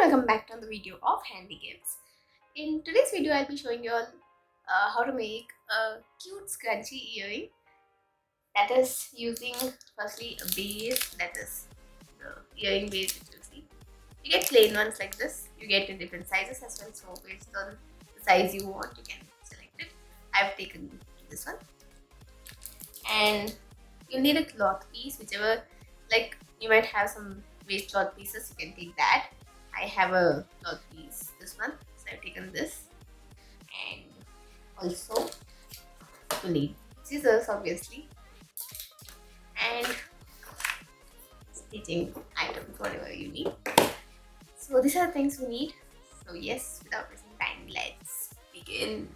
welcome back to the video of Handy Gifts. In today's video, I'll be showing you all how to make a cute scrunchy earring that is using firstly a base, that is the earring base which you see. You get plain ones like this. You get in different sizes as well, so based on the size you want, you can select it. I've taken this one, and you'll need a cloth piece, whichever, like you might have some waste cloth pieces, you can take that. I have a cloth piece, this one, so I've taken this. And also you need scissors obviously, and stitching items, whatever you need. So these are the things we need. So yes, without wasting time, let's begin.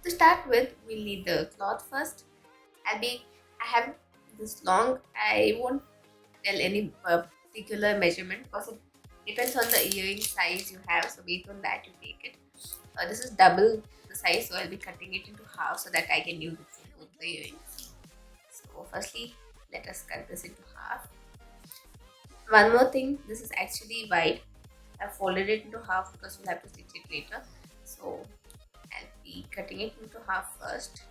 To start with, we'll need the cloth first. I have this long. I won't tell any particular measurement because it depends on the earring size you have. So based on that, you take it. This is double the size, so I'll be cutting it into half so that I can use it for both the earrings. So firstly, let us cut this into half. One more thing, this is actually wide. I've folded it into half because we'll have to stitch it later. So I'll be cutting it into half first.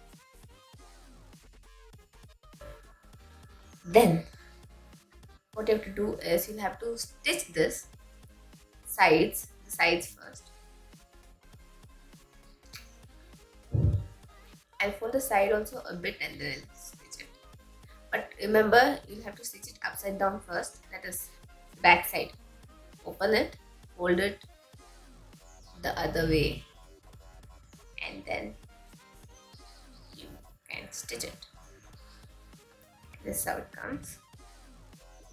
Then what you have to do is you'll have to stitch the sides first. I'll fold the side also a bit and then I'll stitch it. But remember, you'll have to stitch it upside down first, that is back side. Open it, fold it the other way, and then you can stitch it. This is how it comes.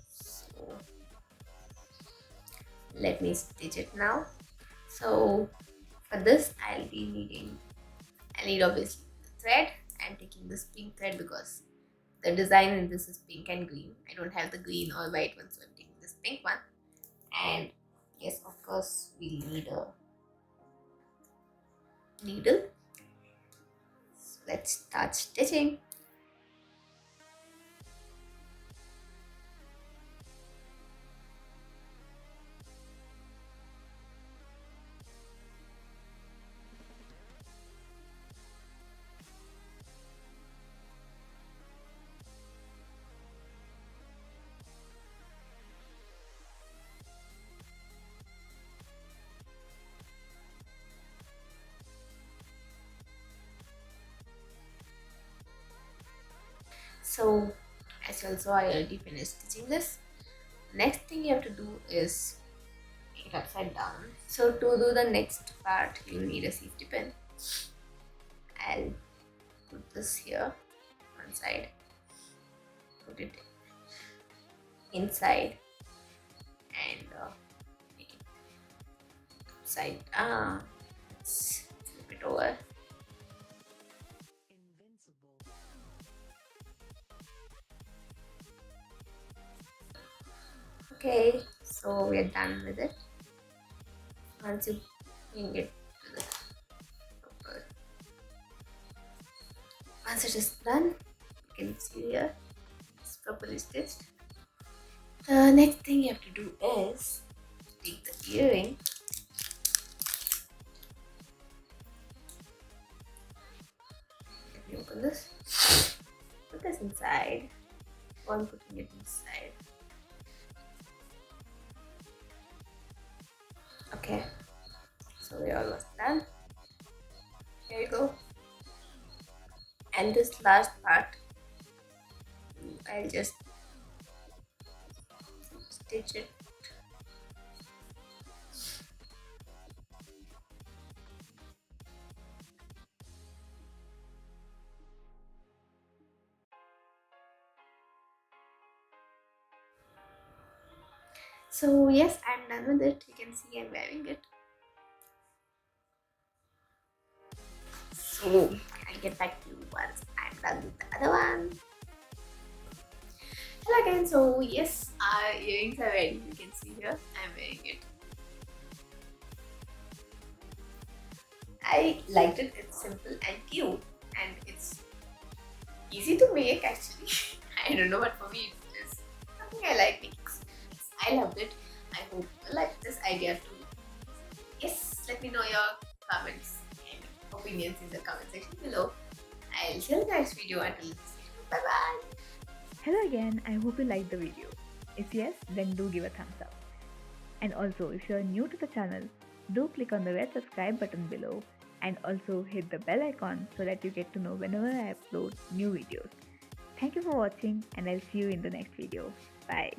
So let me stitch it now. So for this, I need obviously the thread. I'm taking this pink thread because the design in this is pink and green. I don't have the green or white one, so I'm taking this pink one. And yes, of course, we need a needle. So let's start stitching. So as you all saw, I already finished stitching this. Next thing you have to do is make it upside down. So to do the next part, you need a safety pin. I'll put this here, one side, put it inside, and make it upside down. Let's flip it over. Okay, so we are done with it. Once you bring it to the proper, once it is done, you can see here it's properly stitched. The next thing you have to do is take the earring, let me open this, put this inside, one putting it inside. Okay, so we're almost done. Here you go. And this last part, I'll just stitch it. So yes, I'm done with it. You can see I'm wearing it. So I'll get back to you once I'm done with the other one. Hello again. So yes, our earrings are ready. You can see here I'm wearing it. I liked it. It's simple and cute, and it's easy to make actually. I don't know, but for me it is something I like making. I loved it. I hope you like this idea too. Yes, let me know your comments and opinions in the comment section below. I'll see you in the next video. Until then, bye bye. Hello again, I hope you liked the video. If yes, then do give a thumbs up. And also, if you're new to the channel, do click on the red subscribe button below and also hit the bell icon so that you get to know whenever I upload new videos. Thank you for watching and I'll see you in the next video. Bye.